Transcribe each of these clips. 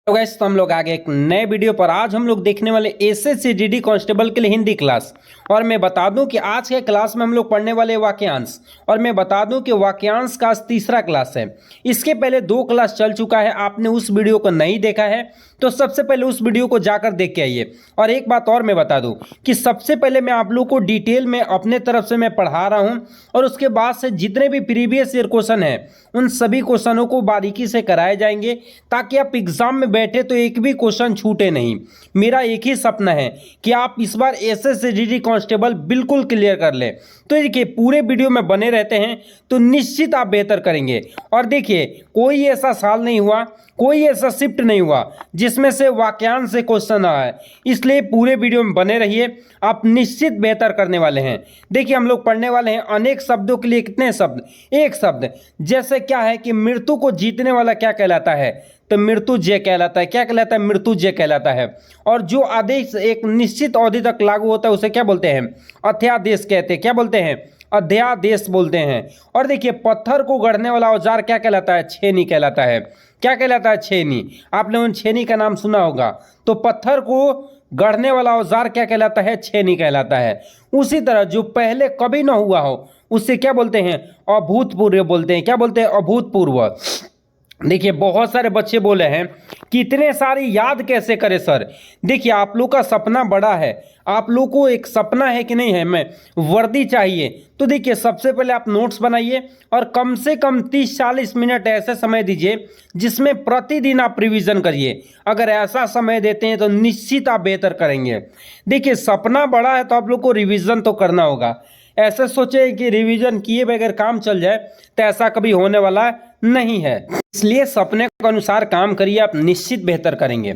तो गाइस, तो हम लोग आगे एक नए वीडियो पर। आज हम लोग देखने वाले एसएससी जीडी कांस्टेबल के लिए हिंदी क्लास। और मैं बता दूं कि आज के क्लास में हम लोग पढ़ने वाले वाक्यांश। और मैं बता दूं कि वाक्यांश का आज तीसरा क्लास है। इसके पहले 2 क्लास चल चुका है। आपने उस वीडियो को नहीं देखा है तो सबसे पहले उस वीडियो को जाकर देख के आइए। और एक बात और मैं बता दूं कि सबसे पहले मैं आप लोग को डिटेल में अपने तरफ से मैं पढ़ा रहा हूं, और उसके बाद से जितने भी प्रीवियस ईयर क्वेश्चन है उन सभी क्वेश्चनों को बारीकी से कराए जाएंगे, ताकि आप एग्जाम में बैठे तो एक भी क्वेश्चन छूटे नहीं। मेरा एक ही सपना है कि आप इस बार एसएससी जीडी कांस्टेबल बिल्कुल क्लियर कर लें। तो देखिए, पूरे वीडियो में बने रहते हैं तो निश्चित आप बेहतर करेंगे। और देखिए, कोई ऐसा साल नहीं हुआ, कोई ऐसा शिफ्ट नहीं हुआ जिसमें से वाक्यांश से क्वेश्चन आए। इसलिए पूरे वीडियो में बने रहिए, आप निश्चित बेहतर करने वाले हैं। देखिए, हम लोग पढ़ने वाले हैं अनेक शब्दों के लिए कितने शब्द, एक शब्द। जैसे क्या है कि मृत्यु को जीतने वाला क्या कहलाता है, तो मृत्युजय कहलाता है। क्या कहलाता है? मृत्युजय कहलाता है। और जो आदेश एक निश्चित अवधि तक लागू होता है उसे क्या बोलते हैं? अध्यादेश कहते हैं। क्या बोलते हैं? अध्यादेश बोलते हैं। और देखिए, पत्थर को गढ़ने वाला औजार क्या कहलाता है? छेनी कहलाता है। क्या कहलाता है? छेनी। आपने उन छेनी का नाम सुना होगा। तो पत्थर को गढ़ने वाला औजार क्या कहलाता है? छेनी कहलाता है। उसी तरह जो पहले कभी ना हुआ हो उससे क्या बोलते हैं? अभूतपूर्व बोलते हैं। क्या बोलते हैं? अभूतपूर्व। देखिए, बहुत सारे बच्चे बोले हैं कि इतने सारे याद कैसे करें सर। देखिए, आप लोग का सपना बड़ा है, आप लोग को एक सपना है कि नहीं है, मैं वर्दी चाहिए। तो देखिए, सबसे पहले आप नोट्स बनाइए और कम से कम 30-40 मिनट ऐसे समय दीजिए जिसमें प्रतिदिन आप रिवीजन करिए। अगर ऐसा समय देते हैं तो निश्चित आप बेहतर करेंगे। देखिए, सपना बड़ा है तो आप लोग को रिवीजन तो करना होगा। ऐसे सोचे कि रिवीजन किए बगैर काम चल जाए तो ऐसा कभी होने वाला नहीं है। इसलिए सपने के अनुसार काम करिए, आप निश्चित बेहतर करेंगे।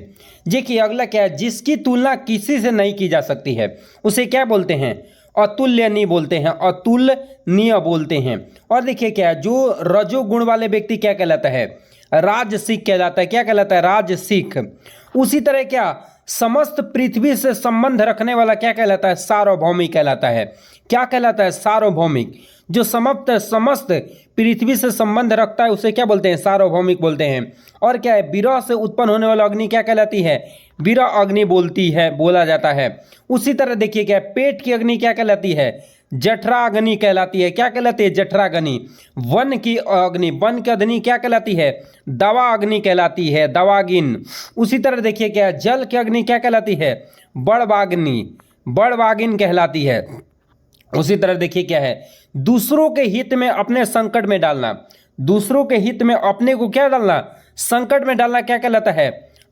देखिए, अगला क्या है? जिसकी तुलना किसी से नहीं की जा सकती है उसे क्या बोलते हैं? अतुल्यनीय बोलते हैं, अतुलनीय बोलते हैं। और देखिए क्या है, जो रजोगुण वाले व्यक्ति क्या कहलाता है? राजसिक कहलाता है। क्या कहलाता है? राजसिक। उसी तरह क्या, समस्त पृथ्वी से संबंध रखने वाला क्या कहलाता है? सार्वभौमिक कहलाता है। क्या कहलाता है? सार्वभौमिक। जो समस्त पृथ्वी से संबंध रखता है उसे क्या बोलते हैं? सार्वभौमिक बोलते हैं। और क्या है? विरह से उत्पन्न होने वाला अग्नि क्या कहलाती है? विरह अग्नि बोला जाता है। उसी तरह देखिए क्या है, पेट की अग्नि क्या कहलाती है? जठराग्नि कहलाती है। क्या कहलाती है? जठराग्नि। वन की अग्नि, वन की अग्नि क्या कहलाती है? दवा अग्नि कहलाती है, दवागिन। उसी तरह देखिए क्या है, जल की अग्नि क्या कहलाती है? बड़वाग्नि, बड़वागिन कहलाती है। उसी तरह देखिए क्या है, दूसरों के हित में अपने संकट में डालना, दूसरों के हित में अपने को क्या डालना? संकट में डालना क्या कहलाता है?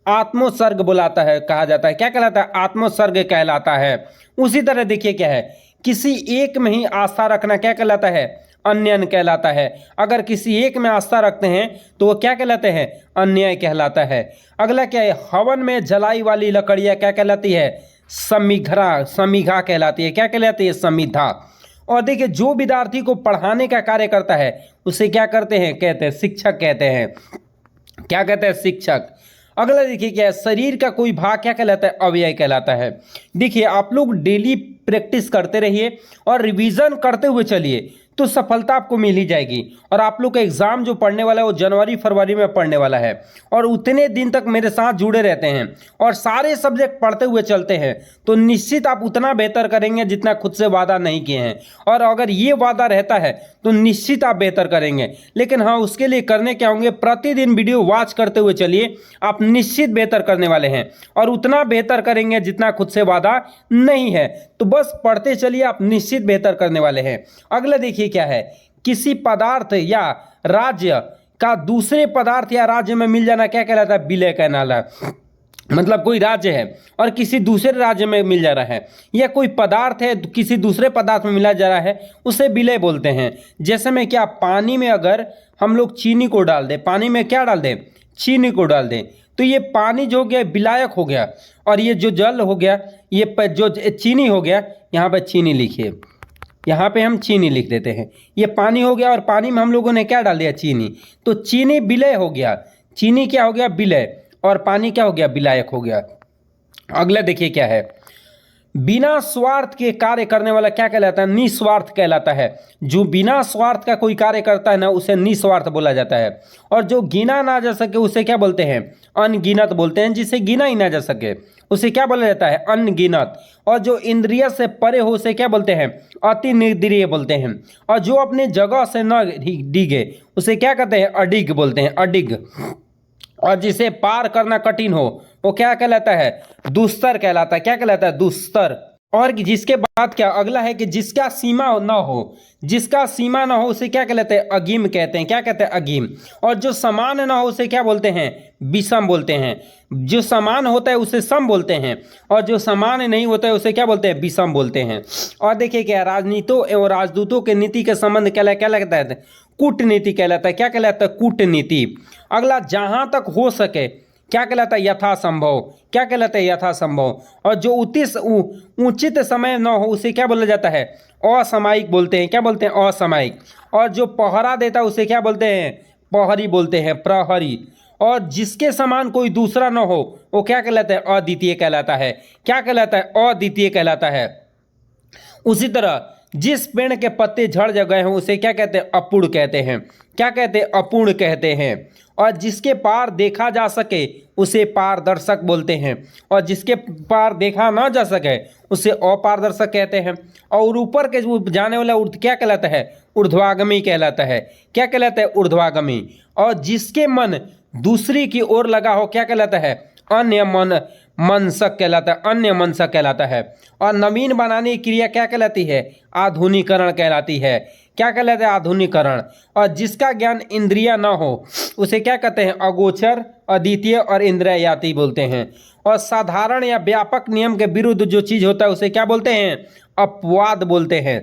आत्मोत्सर्ग बुलाता है, कहा जाता है। क्या कहलाता है? आत्मोत्सर्ग कहलाता है। उसी तरह देखिए क्या है, किसी एक में ही आस्था रखना क्या कहलाता है? अन्याय कहलाता है। अगर किसी एक में आस्था रखते हैं तो वो क्या कहलाते हैं? अन्याय कहलाता है। अगला क्या है, हवन में जलाई वाली लकड़ियाँ क्या कहलाती है? समीघा कहलाती है। क्या कहलाती है? समीधा। और देखिए, जो विद्यार्थी को पढ़ाने का कार्य करता है उसे क्या करते हैं? कहते हैं शिक्षक कहते हैं। क्या कहते हैं? शिक्षक। अगला देखिए क्या है, शरीर का कोई भाग क्या कहलाता है? अवयव कहलाता है। देखिए, आप लोग डेली प्रैक्टिस करते रहिए और रिवीजन करते हुए चलिए तो सफलता आपको मिल ही जाएगी। और आप लोग का एग्जाम जो पढ़ने वाला है वो जनवरी-फरवरी में पढ़ने वाला है। और उतने दिन तक मेरे साथ जुड़े रहते हैं और सारे सब्जेक्ट पढ़ते हुए चलते हैं तो निश्चित आप उतना बेहतर करेंगे जितना खुद से वादा नहीं किए हैं। और अगर ये वादा रहता है तो निश्चित आप बेहतर करेंगे। लेकिन हाँ, उसके लिए करने क्या होंगे? प्रतिदिन वीडियो वॉच करते हुए चलिए, आप निश्चित बेहतर करने वाले हैं और उतना बेहतर करेंगे जितना खुद से वादा नहीं है। तो बस पढ़ते चलिए, आप निश्चित बेहतर करने वाले हैं। अगला देखिए क्या है, किसी पदार्थ या राज्य का दूसरे पदार्थ या राज्य में मिल जाना क्या कहलाता है? विलय कहलाता है। मतलब कोई राज्य है और किसी दूसरे राज्य में मिल जा रहा है, या कोई पदार्थ है किसी दूसरे पदार्थ में मिला जा रहा है, उसे विलय बोलते हैं। जैसे में क्या, पानी में अगर हम लोग चीनी को डाल दें, पानी में क्या डाल दें? चीनी को डाल दें, तो ये पानी जो हो गया विलायक हो गया। और ये जो जल हो गया, ये जो चीनी हो गया, यहाँ पर चीनी लिखिए, यहाँ पे हम चीनी लिख देते हैं। ये पानी हो गया और पानी में हम लोगों ने क्या डाल दिया? चीनी। तो चीनी विलय हो गया, चीनी क्या हो गया? विलय। और पानी क्या हो गया? विलायक हो गया। अगला देखिए क्या है, बिना स्वार्थ के कार्य करने वाला क्या कहलाता है? निस्वार्थ कहलाता है। जो बिना स्वार्थ का कोई कार्य करता है ना, उसे निस्वार्थ बोला जाता है। और जो गिना ना जा सके उसे क्या बोलते हैं? अनगिनत बोलते हैं। जिसे गिना ही ना जा सके उसे क्या बोला जाता है? अनगिनत। और जो इंद्रिय से परे हो उसे क्या बोलते हैं? अति निर्दयी बोलते हैं। और जो अपने जगह से न डिगे उसे क्या कहते हैं? अडिग बोलते हैं, अडिग। और जिसे पार करना कठिन हो वो क्या कहलाता है? दुस्तर कहलाता है। क्या कहलाता है? दुस्तर। और जिसके बाद क्या अगला है कि जिसका सीमा ना हो, जिसका सीमा ना हो उसे क्या कहलाते हैं? अगीम कहते हैं। क्या कहते हैं? अगीम। और जो समान ना हो उसे क्या बोलते हैं? विषम बोलते हैं। जो समान होता है उसे सम बोलते हैं, और जो समान नहीं होता है उसे क्या बोलते हैं? विषम बोलते हैं। और देखिए क्या, राजनीतियों एवं राजदूतों के नीति के संबंध क्या लगता है? कूटनीति कहलाता है। क्या कहलाता है? कूटनीति। अगला, जहां तक हो सके क्या कहलाता है? यथासंभव। क्या कहलाता है? यथासंभव। और जो उचित समय न हो उसे क्या बोला जाता है? असामयिक बोलते हैं। क्या बोलते हैं? असामयिक। और जो पहरा देता है उसे क्या बोलते हैं? प्रहरी बोलते हैं, प्रहरी। और जिसके समान कोई दूसरा न हो वो क्या कहलाता है? अद्वितीय कहलाता है। क्या कहलाता है? अद्वितीय कहलाता है। उसी तरह जिस पेड़ के पत्ते झड़ गए हों उसे क्या कहते हैं? अपूर्ण कहते हैं। क्या कहते हैं? अपूर्ण कहते हैं। और जिसके पार देखा जा सके उसे पारदर्शक बोलते हैं, और जिसके पार देखा ना जा सके उसे अपारदर्शक कहते हैं। और ऊपर के जो जाने वाला क्या कहलाता है? ऊर्ध्वागामी कहलाता है। क्या कहलाता है? ऊर्ध्वागामी। और जिसके मन दूसरी की ओर लगा हो क्या कहलाता है? अन्य मनसक कहलाता है। अन्य मनसक कहलाता है। और नवीन बनाने की क्रिया क्या कहलाती है? आधुनिकरण कहलाती है। क्या कहलाता है? आधुनिकरण। और जिसका ज्ञान इंद्रिया न हो उसे क्या कहते हैं? अगोचर, अद्वितीय और इंद्रियाती बोलते हैं। और साधारण या व्यापक नियम के विरुद्ध जो चीज होता है उसे क्या बोलते हैं? अपवाद बोलते हैं।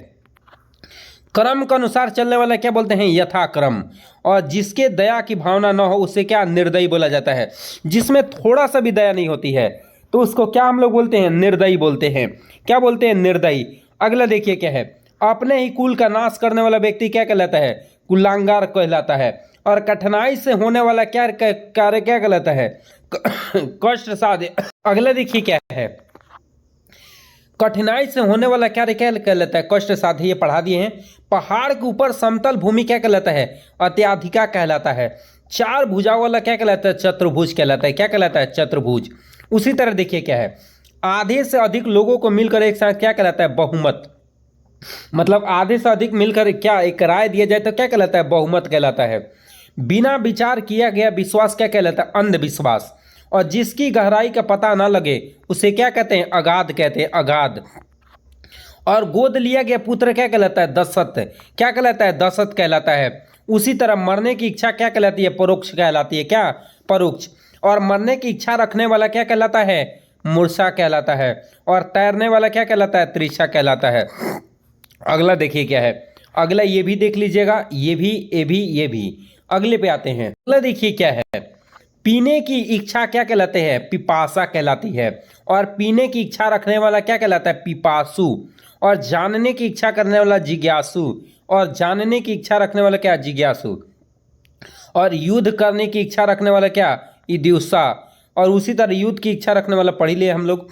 क्रम के अनुसार चलने वाला क्या बोलते हैं? यथाक्रम। और जिसके दया की भावना न हो उसे क्या? निर्दयी बोला जाता है। जिसमें थोड़ा सा भी दया नहीं होती है तो उसको क्या हम लोग बोलते हैं? निर्दयी बोलते हैं। क्या बोलते हैं? निर्दयी। अगला देखिए क्या है, अपने ही कुल का नाश करने वाला व्यक्ति क्या कहलाता है? कुलांगार कहलाता है। और कठिनाई से होने वाला क्या कार्य क्या कहलाता है? कष्ट साध्य। अगला देखिए क्या है, कठिनाई से होने वाला कार्य क्या कहलाता है? कष्ट साध्य। ये पढ़ा दिए हैं। पहाड़ के ऊपर समतल भूमि क्या कहलाता है? अत्याधिका कहलाता है। चार भुजाओं वाला क्या कहलाता है? चतुर्भुज कहलाता है। क्या कहलाता है? चतुर्भुज। उसी तरह देखिए क्या है, आधे से अधिक लोगों को मिलकर एक साथ क्या कहलाता है? बहुमत। मतलब आधे से अधिक मिलकर क्या एक राय दिया जाए तो क्या कहलाता है? बहुमत कहलाता है। बिना विचार किया गया विश्वास क्या कहलाता है? अंधविश्वास। और जिसकी गहराई का पता ना लगे उसे क्या कहते हैं? अगाध कहते हैं, अगाध। और गोद लिया गया पुत्र क्या कहलाता है? दशरथ। क्या कहलाता है? दशरथ कहलाता है। उसी तरह मरने की इच्छा क्या कहलाती है? परोक्ष कहलाती है। क्या? परोक्ष। और मरने की इच्छा रखने वाला क्या कहलाता है? मूर्छा कहलाता है। और तैरने वाला क्या कहलाता है? तृषा कहलाता है। अगला देखिए क्या है, अगला ये भी देख लीजिएगा, ये भी। अगले पे आते हैं। अगला देखिए क्या है, पीने की इच्छा क्या कहलाते हैं? पिपासा कहलाती है। और पीने की इच्छा रखने वाला क्या कहलाता है? पिपासु। और जानने की इच्छा करने वाला जिज्ञासु। और जानने की इच्छा रखने वाला क्या? जिज्ञासु। और युद्ध करने की इच्छा रखने वाला क्या? इद्युषा। और उसी तरह युद्ध की इच्छा रखने वाला पढ़ लिए हम लोग,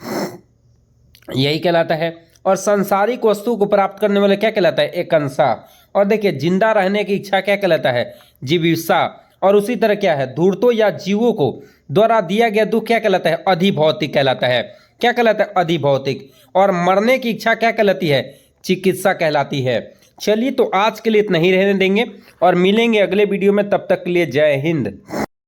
यही कहलाता है। और सांसारिक वस्तु को प्राप्त करने वाला क्या कहलाता है? एकांक्षा। और देखिए जिंदा रहने की इच्छा क्या कहलाता है? जिज्ञासा। और उसी तरह क्या है, धूर्तों या जीवों को द्वारा दिया गया दुख क्या कहलाता है? अधिभौतिक कहलाता है। क्या कहलाता है? अधिभौतिक। और मरने की इच्छा क्या कहलाती है? चिकित्सा कहलाती है। चलिए तो आज के लिए इतना ही रहने देंगे और मिलेंगे अगले वीडियो में, तब तक के लिए जय हिंद।